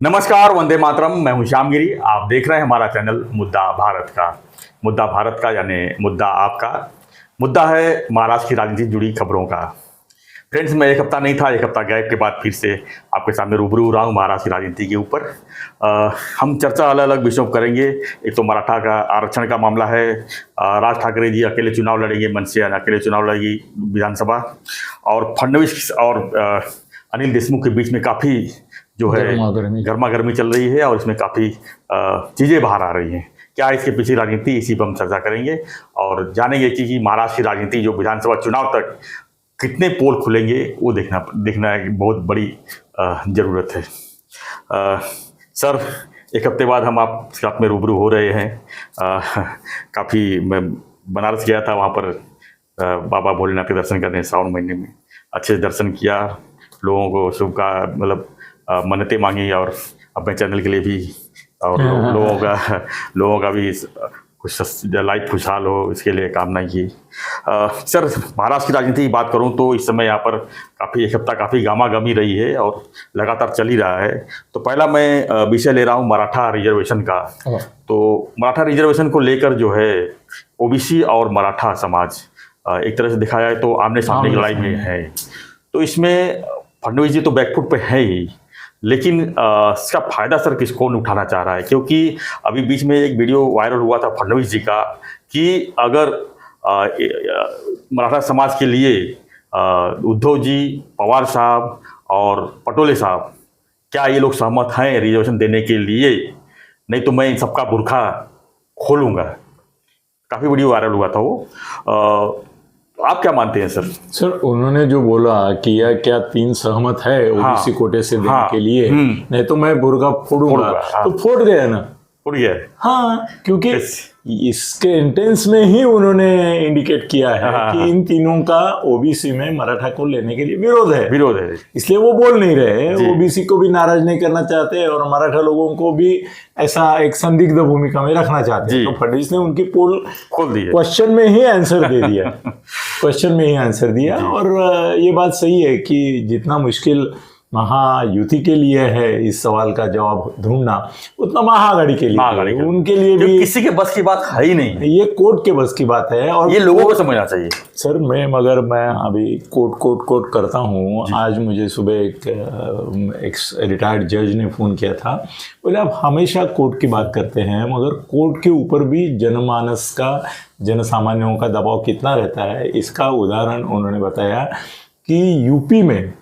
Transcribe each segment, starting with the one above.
नमस्कार, वंदे मातरम। मैं हूं श्यामगिरी। आप देख रहे हैं हमारा चैनल मुद्दा भारत का। मुद्दा भारत का यानी मुद्दा आपका। मुद्दा है महाराष्ट्र की राजनीति से जुड़ी खबरों का। फ्रेंड्स, मैं एक हफ्ता नहीं था, एक हफ्ता गैप के बाद फिर से आपके सामने रूबरू हो रहा हूँ महाराष्ट्र की राजनीति के ऊपर। हम चर्चा अलग अलग विषयों पर करेंगे। एक तो मराठा का आरक्षण का मामला है। राज ठाकरे जी अकेले चुनाव लड़ेंगे, मन से अकेले चुनाव लड़ेगी विधानसभा। और फडणवीस और अनिल देशमुख के बीच में काफ़ी जो है गर्मा गर्मी चल रही है और इसमें काफ़ी चीज़ें बाहर आ रही हैं। क्या इसके पीछे राजनीति, इसी पर हम चर्चा करेंगे और जानेंगे कि महाराष्ट्र की राजनीति जो विधानसभा चुनाव तक कितने पोल खुलेंगे वो देखना एक बहुत बड़ी ज़रूरत है। सर, एक हफ्ते बाद हम आप साथ में रूबरू हो रहे हैं। काफ़ी मैं बनारस गया था, वहाँ पर बाबा भोलेनाथ के दर्शन करने श्रावण महीने में अच्छे दर्शन किया। लोगों को मतलब मन्नतें मांगी और अपने चैनल के लिए भी और लोगों का भी कुछ लाइफ खुशहाल हो, इसके लिए कामना की। सर, महाराष्ट्र की राजनीति की बात करूं तो इस समय यहाँ पर एक हफ्ता काफ़ी गामागमी रही है और लगातार चल ही रहा है। तो पहला मैं विषय ले रहा हूँ मराठा रिजर्वेशन का। तो मराठा रिजर्वेशन को लेकर जो है ओबीसी और मराठा समाज एक तरह से देखा जाए तो आमने सामने की लड़ाई में है। तो इसमें फडणवीस जी तो बैकफुट पे है ही, लेकिन इसका फायदा सर कौन उठाना चाह रहा है? क्योंकि अभी बीच में एक वीडियो वायरल हुआ था फडणवीस जी का कि अगर मराठा समाज के लिए उद्धव जी, पवार साहब और पटोले साहब, क्या ये लोग सहमत हैं रिजर्वेशन देने के लिए? नहीं तो मैं इन सबका बुरखा खोलूँगा। काफ़ी वीडियो वायरल हुआ था वो। आप क्या मानते हैं सर? सर, उन्होंने जो बोला कि यह क्या 3 सहमत है ओबीसी कोटे से देने के लिए, नहीं तो मैं बुर्गा फोड़ूंगा। तो फोड़ गया ना, फोड़ गया। हाँ, क्योंकि इसके इंटेंस में ही उन्होंने इंडिकेट किया है कि इन तीनों का ओबीसी में मराठा को लेने के लिए विरोध है। इसलिए वो बोल नहीं रहे। ओबीसी को भी नाराज नहीं करना चाहते और मराठा लोगों को भी ऐसा एक संदिग्ध भूमिका में रखना चाहते हैं। तो फडणवीस ने उनकी पोल खोल दी, क्वेश्चन में ही आंसर दे दिया। क्वेश्चन में ही आंसर दिया। और ये बात सही है कि जितना मुश्किल महायुति के लिए है इस सवाल का जवाब ढूंढना, उतना महाआघाड़ी के लिए उनके लिए भी किसी के बस की बात है ही नहीं। ये कोर्ट के बस की बात है और ये लोगों को समझना चाहिए। सर, मैं अभी कोर्ट करता हूँ। आज मुझे सुबह एक रिटायर्ड जज ने फ़ोन किया था, बोले आप हमेशा कोर्ट की बात करते हैं मगर कोर्ट के ऊपर भी जनमानस का, जनसामान्यों का दबाव कितना रहता है। इसका उदाहरण उन्होंने बताया कि यूपी में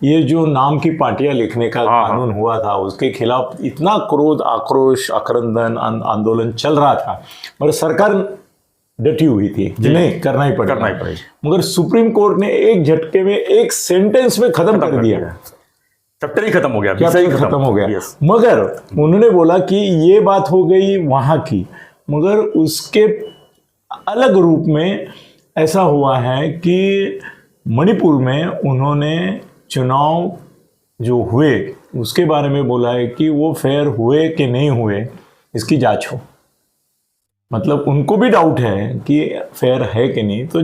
ये जो नाम की पार्टियां लिखने का कानून हुआ था, उसके खिलाफ इतना क्रोध, आक्रोश, आक्रंदन, आंदोलन चल रहा था मगर सरकार डटी हुई थी, नहीं करना ही पड़ेगा। मगर सुप्रीम कोर्ट ने एक झटके में, एक सेंटेंस में खत्म कर दिया। चैप्टर ही खत्म हो गया, खत्म हो गया। मगर उन्होंने बोला कि ये बात हो गई वहां की, मगर उसके अलग रूप में ऐसा हुआ है कि मणिपुर में उन्होंने चुनाव जो हुए उसके बारे में बोला है कि वो फेयर हुए कि नहीं हुए, इसकी जांच हो। मतलब उनको भी डाउट है कि फेयर है कि नहीं, तो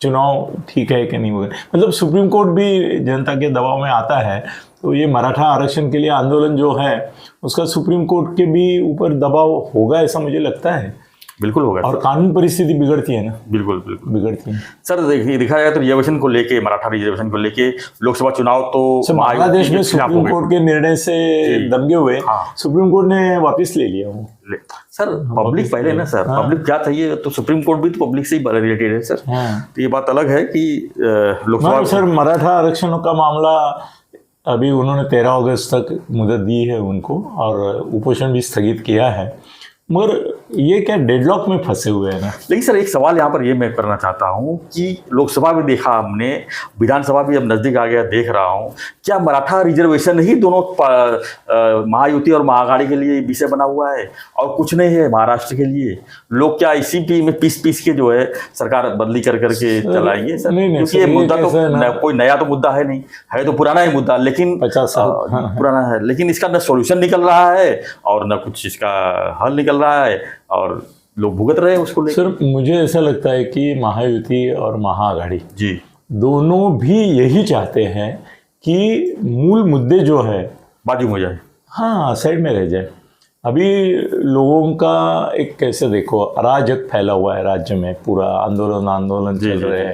चुनाव ठीक है कि नहीं हुए। मतलब सुप्रीम कोर्ट भी जनता के दबाव में आता है। तो ये मराठा आरक्षण के लिए आंदोलन जो है उसका सुप्रीम कोर्ट के भी ऊपर दबाव होगा, ऐसा मुझे लगता है। बिल्कुल होगा। और कानून परिस्थिति बिगड़ती है ना। बिल्कुल बिगड़ती है। सर, देखिए, देखा जाए तो रिजर्वेशन को लेके, मराठा रिजर्वेशन को लेके लोकसभा चुनाव तो बांग्लादेश में सुप्रीम कोर्ट के निर्णय से दंगे हुए। सुप्रीम कोर्ट ने वापस ले लिया वो। सर, पब्लिक पहले ना सर, पब्लिक क्या चाहिए, तो सुप्रीम कोर्ट भी तो पब्लिक से ही रिलेटेड है सर। तो ये बात अलग है कि लोकसभा। सर, मराठा आरक्षण का मामला अभी उन्होंने 13 अगस्त तक मुदत दी है उनको और उपोषण भी स्थगित किया है। मगर ये क्या डेडलॉक में फंसे हुए हैं ना। लेकिन सर, एक सवाल यहाँ पर ये मैं करना चाहता हूँ कि लोकसभा भी देखा हमने, विधानसभा भी अब नज़दीक आ गया, देख रहा हूँ, क्या मराठा रिजर्वेशन ही दोनों महायुति और महाआघाड़ी के लिए विषय बना हुआ है और कुछ नहीं है महाराष्ट्र के लिए? लोग क्या इसी में पीस के जो है सरकार बदली करके चलाएंगे सर? क्योंकि ये मुद्दा तो कोई नया तो मुद्दा है नहीं, है तो पुराना ही मुद्दा, लेकिन 50 साल पुराना है, लेकिन इसका न सोल्यूशन निकल रहा है और न कुछ इसका हल निकल रहा है और लोग भुगत रहे हैं उसको लेकर। सर, मुझे ऐसा लगता है कि महायुति और महाआघाड़ी जी दोनों भी यही चाहते हैं कि मूल मुद्दे जो है बाजू में जाए। हाँ साइड में रह जाए। अभी लोगों का एक कैसे देखो अराजक फैला हुआ है राज्य में, पूरा आंदोलन चल रहे हैं,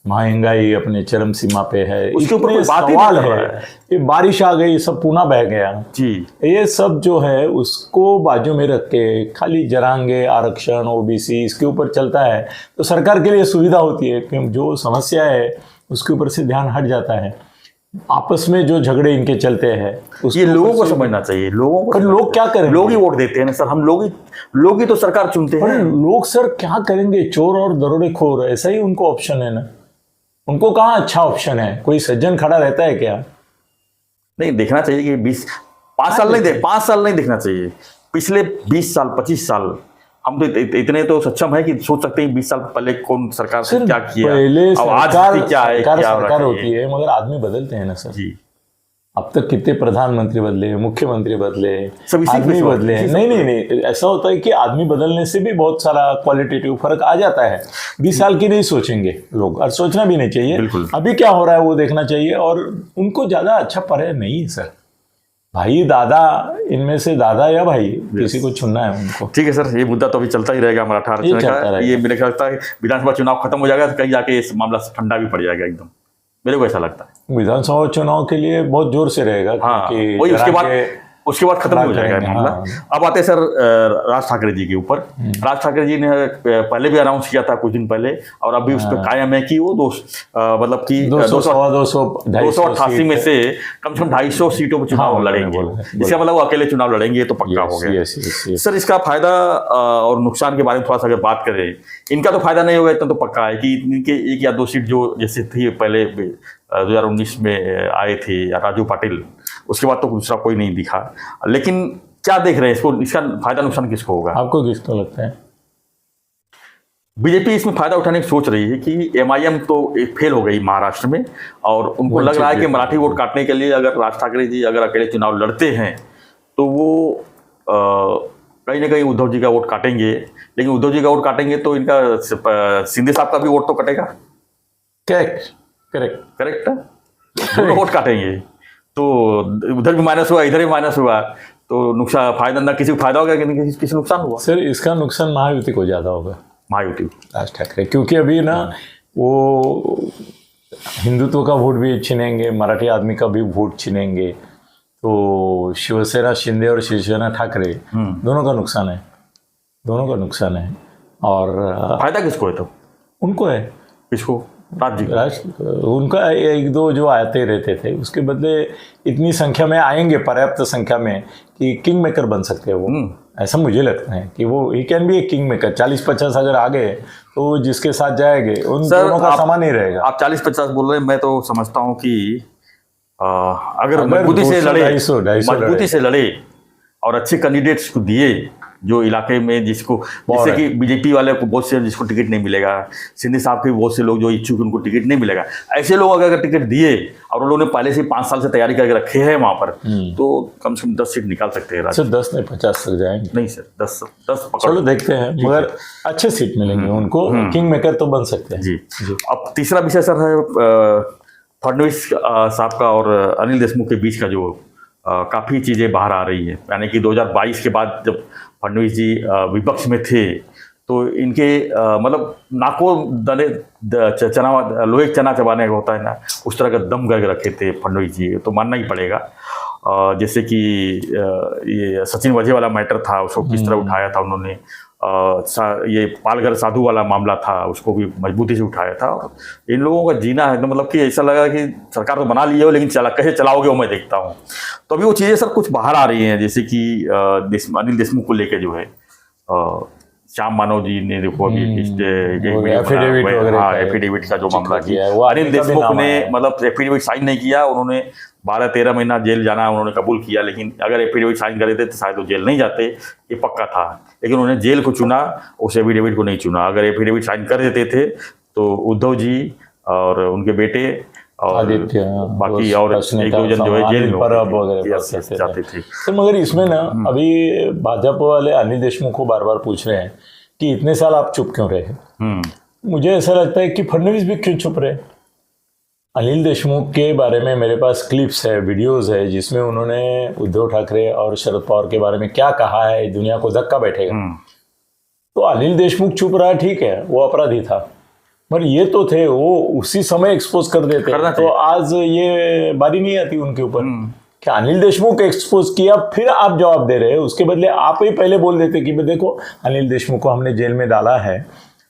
महंगाई अपने चरम सीमा पे है, उसके ऊपर इतने कोई बात ही सवाल नहीं कर है। रहा है। ये बारिश आ गई, सब पुनः बह गया जी, ये सब जो है उसको बाजू में रख के खाली जरांगे आरक्षण ओबीसी इसके ऊपर चलता है तो सरकार के लिए सुविधा होती है कि जो समस्या है उसके ऊपर से ध्यान हट जाता है। आपस में जो झगड़े इनके चलते हैं ये लोगों को समझना चाहिए। लोगों को, पर लोग क्या करेंगे? लोग ही वोट देते हैं ना सर, हम लोग ही तो सरकार चुनते पर हैं। लोग सर क्या करेंगे? चोर और दरोडेखोर ऐसा ही उनको ऑप्शन है ना। उनको कहाँ अच्छा ऑप्शन है? कोई सज्जन खड़ा रहता है क्या? नहीं, देखना चाहिए कि 5 साल नहीं देखना चाहिए, पिछले 20 साल 25 साल हम तो इतने तो सक्षम है कि सोच सकते हैं 20 साल पहले कौन सरकार से क्या किया, पहले अब आज क्या है, क्या सरकार होती है मगर आदमी बदलते हैं ना सर जी। अब तक कितने प्रधानमंत्री बदले, मुख्यमंत्री बदले, सब इसी आदमी पे बदले। इसी नहीं, ऐसा होता है कि आदमी बदलने से भी बहुत सारा क्वालिटेटिव फर्क आ जाता है। 20 साल की नहीं सोचेंगे लोग, और सोचना भी नहीं चाहिए। बिल्कुल। अभी क्या हो रहा है वो देखना चाहिए, और उनको ज्यादा अच्छा पर्याय नहीं है सर। भाई दादा, इनमें से दादा या भाई किसी को चुनना है उनको। ठीक है सर, ये मुद्दा तो अभी चलता ही रहेगा मराठा आरक्षण का। ये मेरे ख्याल लगता है विधानसभा चुनाव खत्म हो जाएगा तो कहीं जाके इस मामला ठंडा भी पड़ जाएगा एकदम, मेरे को ऐसा लगता है। विधानसभा चुनाव के लिए बहुत जोर से रहेगा। हाँ, वही उसके बाद खत्म हो जाएगा मामला। अब आते हैं सर राज ठाकरे जी के ऊपर। राज ठाकरे जी ने पहले भी अनाउंस किया था कुछ दिन पहले, और अभी उस पर कायम है कि वो मतलब कि 288 में से कम 250 सीटों पर चुनाव लड़ेंगे। इसका मतलब वो अकेले चुनाव लड़ेंगे, ये तो पक्का हो गया। सर इसका फायदा और नुकसान के बारे में थोड़ा सा अगर बात करें, इनका तो फायदा नहीं होगा इतना तो पक्का है कि इनके 1 या 2 सीट जो जैसे थी पहले 2019 में आए थे राजू पाटिल, उसके बाद तो दूसरा कोई नहीं दिखा। लेकिन क्या देख रहे हैं इसको, इसका फायदा नुकसान किसको होगा? आपको किसको लगता है? बीजेपी इसमें फायदा उठाने की सोच रही है कि एमआईएम तो फेल हो गई महाराष्ट्र में, और उनको लग रहा है कि मराठी वोट काटने के लिए अगर राज ठाकरे जी अगर अकेले चुनाव लड़ते हैं तो वो कहीं ना कहीं उद्धव जी का वोट काटेंगे। लेकिन उद्धव जी का वोट काटेंगे तो इनका शिंदे साहब का भी वोट तो कटेगा। करेक्ट दोनों वोट काटेंगे, तो उधर भी माइनस हुआ, इधर भी माइनस हुआ, तो नुकसान फायदा ना किसी को फायदा होगा कि किसी नुकसान हुआ। सर इसका नुकसान महायुति को ज्यादा होगा, महायुति राज ठाकरे, क्योंकि अभी ना वो हिंदुत्व का वोट भी छीनेंगे, मराठी आदमी का भी वोट छीनेंगे, तो शिवसेना शिंदे और शिवसेना ठाकरे दोनों का नुकसान है। और फायदा किसको है? तो उनको है। किसको? उनका 1-2 जो आते रहते थे, उसके बदले इतनी संख्या में आएंगे, पर्याप्त संख्या में कि किंग मेकर बन सकते हैं वो। ऐसा मुझे लगता है कि वो he can be a king maker. 40-50 अगर आ गए तो जिसके साथ जाएंगे उन दोनों का सामान नहीं रहेगा। आप 40-50 बोल रहे हैं, मैं तो समझता हूँ कि अगर मजबूती से लड़े और अच्छे कैंडिडेट्स को दिए जो इलाके में, जैसे कि बीजेपी वाले को बहुत से जिसको टिकट नहीं मिलेगा, सिंधी साहब के बहुत से लोग जो इच्छुक उनको टिकट नहीं मिलेगा, ऐसे लोग अगर टिकट दिए और उन लोगों ने पहले से 5 साल से तैयारी करके रखे हैं वहां पर, तो कम से कम 10 सीट निकाल सकते हैं। सर 10 नहीं 50 तक जाएंगे। नहीं सर 10 चलो देखते हैं, मगर अच्छे सीट मिलेंगे उनको, किंग मेकर तो बन सकते हैं। जी। अब तीसरा विषय सर है फडणवीस साहब का और अनिल देशमुख के बीच का जो काफ़ी चीज़ें बाहर आ रही है। यानी कि 2022 के बाद जब फडणवीस जी विपक्ष में थे तो इनके मतलब नाको दले चना लोहे चना चबाने का होता है ना, उस तरह का दम करके रखे थे फडणवीस जी, तो मानना ही पड़ेगा। जैसे कि ये सचिन वजह वाला मैटर था, उसको किस तरह उठाया था उन्होंने, ये पालघर साधु वाला मामला था, उसको भी मजबूती से उठाया था। और इन लोगों का जीना है तो मतलब कि ऐसा लगा कि सरकार तो बना ली हो, लेकिन कैसे चलाओगे वो मैं देखता हूँ। तो अभी वो चीज़ें सर कुछ बाहर आ रही हैं, जैसे कि अनिल देशमुख को लेके जो है श्याम मानव जी ने देखो अभी एफिडेविट का जो मामला किया, अनिल देशमुख ने मतलब एफिडेविट साइन नहीं किया, उन्होंने 12-13 महीना जेल जाना उन्होंने कबूल किया, लेकिन अगर एफिडेविट साइन कर देते तो शायद वो जेल नहीं जाते, ये पक्का था। लेकिन उन्होंने जेल को चुना, उस एफिडेविट को नहीं चुना। अगर एफिडेविट साइन कर देते थे तो उद्धव जी और उनके बेटे और बाकी और 1-2 जन जो है जेल में जाते थे। तो मगर इसमें ना अभी भाजपा वाले अनिल देशमुख को बार बार पूछ रहे हैं कि इतने साल आप चुप क्यों रहे? मुझे ऐसा लगता है कि फडणवीस भी क्यों चुप रहे? अनिल देशमुख के बारे में मेरे पास क्लिप्स है, वीडियोस है, जिसमें उन्होंने उद्धव ठाकरे और शरद पवार के बारे में क्या कहा है, दुनिया को धक्का बैठेगा। तो अनिल देशमुख चुप रहा, ठीक है, वो अपराधी था, पर ये तो थे, वो उसी समय एक्सपोज कर देते, तो आज ये बारी नहीं आती उनके ऊपर कि अनिल देशमुख एक्सपोज किया, फिर आप जवाब दे रहे हैं। उसके बदले आप ही पहले बोल देते कि देखो अनिल देशमुख को हमने जेल में डाला है,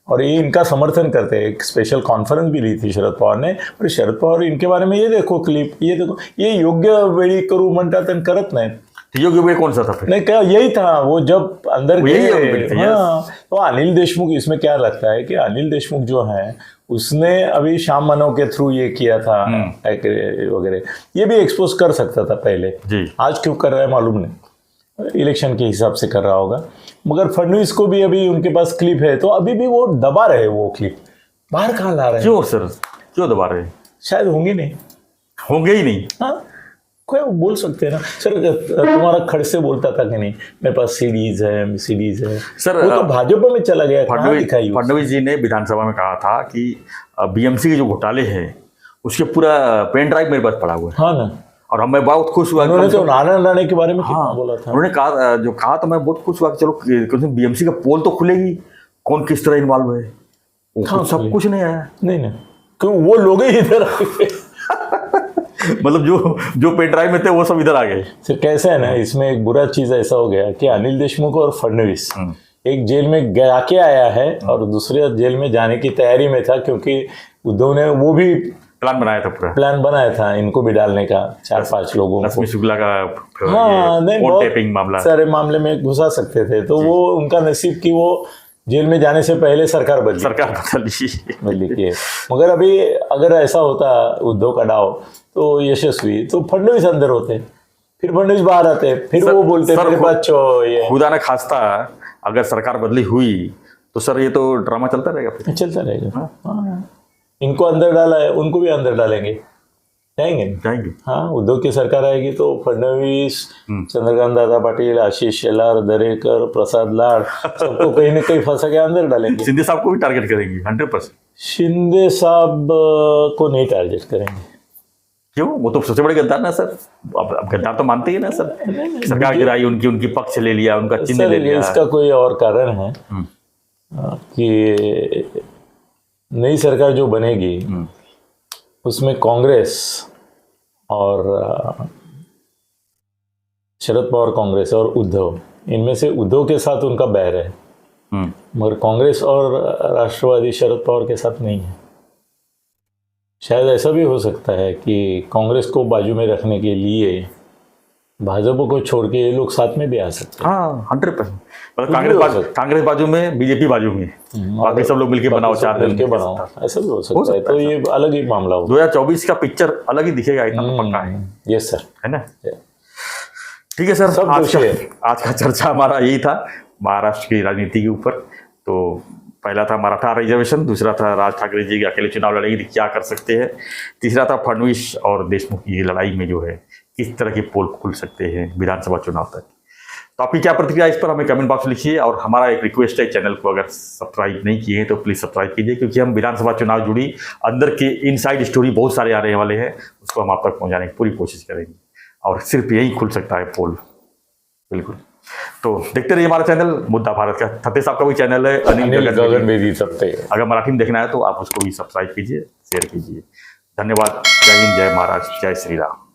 और ये इनका समर्थन करते हैं। एक स्पेशल कॉन्फ्रेंस भी ली थी शरद पवार ने, और शरद पवार इनके बारे में ये देखो क्लिप, ये देखो, ये योग्य वेळी करू म्हणतात आणि करत नाही। योग्य वेळ कौन सा था फिर? नहीं, क्या यही था वो जब अंदर गए। हाँ, तो अनिल देशमुख, इसमें क्या लगता है कि अनिल देशमुख जो है उसने अभी श्याम मानव के थ्रू ये किया था वगैरह, ये भी एक्सपोज कर सकता था पहले जी। आज क्यों कर रहा है मालूम नहीं, इलेक्शन के हिसाब से कर रहा होगा। मगर फडणवीस को भी अभी उनके पास क्लिप है, तो अभी भी वो दबा रहे, वो क्लिप बाहर कहाँ ला रहे हैं? क्यों सर, क्यों दबा रहे? शायद होंगे नहीं, होंगे ही नहीं। हाँ, कोई बोल सकते हैं ना सर, तुम्हारा खड़से बोलता था कि नहीं मेरे पास सीडीज है सर, वो तो भाजपा में चला गया। फडणवीस जी ने विधानसभा में कहा था कि बीएमसी के जो घोटाले हैं उसके पूरा पेन ड्राइव मेरे पास पड़ा हुआ है। हाँ ना, और मैं बहुत खुश हुआ। उन्होंने तो नारायण राणे के बारे में कितना बोला था, उन्होंने कहा तो मैं बहुत खुश हुआ कि चलो बीएमसी का पोल तो खुलेगी, कौन किस तरह इन्वॉल्व है, सब कुछ नहीं आया। नहीं, क्यों, वो लोग ही इधर आ गए। मतलब जो पेन ड्राइव में थे वो सब इधर आ गए। सर कैसा है ना, इसमें एक बुरा चीज ऐसा हो गया कि अनिल देशमुख और फडणवीस एक जेल में जाके आया है और दूसरे जेल में जाने की तैयारी में था, क्योंकि उद्धव ने वो भी प्लान बनाया था, पूरा प्लान बनाया था इनको भी डालने का, 4-5 लोगों को। शुक्ला का हाँ, नहीं, बहुत टेपिंग मामला, सारे मामले में घुसा सकते थे। तो वो उनका नसीब कि वो जेल में जाने से पहले सरकार बदली की है। मगर अभी अगर ऐसा होता उद्धव का डाव तो यशस्वी, तो फडणवीस अंदर होते, फिर फडणवीस बाहर आते, फिर वो बोलते मेरे बच्चों, ये खुदा न खास्ता अगर सरकार बदली हुई तो सर ये तो ड्रामा चलता रहेगा, फिर चलता रहेगा। हाँ, इनको अंदर डाला है, उनको भी अंदर डालेंगे, जाएंगे। हाँ, उद्धव की सरकार आएगी तो फडणवीस, चंद्रकांत दादा पाटिल, आशीष शेलार, दरेकर, प्रसाद लाड, सबको कहीं न कहीं फंसा के अंदर डालेंगे। शिंदे साहब को भी टारगेट करेंगे 100%। शिंदे साहब को नहीं टारगेट करेंगे। क्यों? वो तो सबसे बड़े गद्दार ना सर, अब गद्दार तो मानते ही ना सर। सरकार गिराई, उनकी पक्ष ले लिया, उनका चिन्ह ले लिया। इसका कोई और कारण है कि नई सरकार जो बनेगी उसमें कांग्रेस और शरद पवार कांग्रेस और उद्धव, इनमें से उद्धव के साथ उनका बैर है, मगर कांग्रेस और राष्ट्रवादी शरद पवार के साथ नहीं है। शायद ऐसा भी हो सकता है कि कांग्रेस को बाजू में रखने के लिए भाजपा को छोड़ के ये लोग साथ में भी आ सकते हैं। हाँ, 100%। मतलब कांग्रेस बाजू में, बीजेपी बाजू में, बाकी सब लोग मिलके बनाओ, 4 मिलके बनाओ, ऐसा भी हो सकता है। तो ये अलग ही मामला होगा। 2024 का पिक्चर अलग ही दिखेगा, इतना पक्का है। यस सर, है ना? ठीक है सर, आज का चर्चा हमारा यही था महाराष्ट्र की राजनीति के ऊपर। तो पहला था मराठा रिजर्वेशन, दूसरा था राज ठाकरे जी अकेले चुनाव लड़ेंगे क्या कर सकते हैं, तीसरा था फडणवीस और देशमुख की लड़ाई में जो है किस तरह के पोल खुल सकते हैं विधानसभा चुनाव तक। तो आपकी क्या प्रतिक्रिया इस पर हमें कमेंट बॉक्स में लिखिए। और हमारा एक रिक्वेस्ट है, चैनल को अगर सब्सक्राइब नहीं किए हैं तो प्लीज़ सब्सक्राइब कीजिए, क्योंकि हम विधानसभा चुनाव जुड़ी अंदर के इनसाइड स्टोरी बहुत सारे आने वाले हैं, उसको हम आप तक पहुँचाने की पूरी कोशिश करेंगे। और सिर्फ यही खुल सकता है पोल, बिल्कुल। तो देखते रहिए हमारा चैनल मुद्दा भारत का। थत्ते साहब का भी चैनल है, अनिल गगन सत्ते, अगर मराठी में देखना है तो आप उसको भी सब्सक्राइब कीजिए, शेयर कीजिए। धन्यवाद। जय हिंद, जय महाराज, जय श्री राम।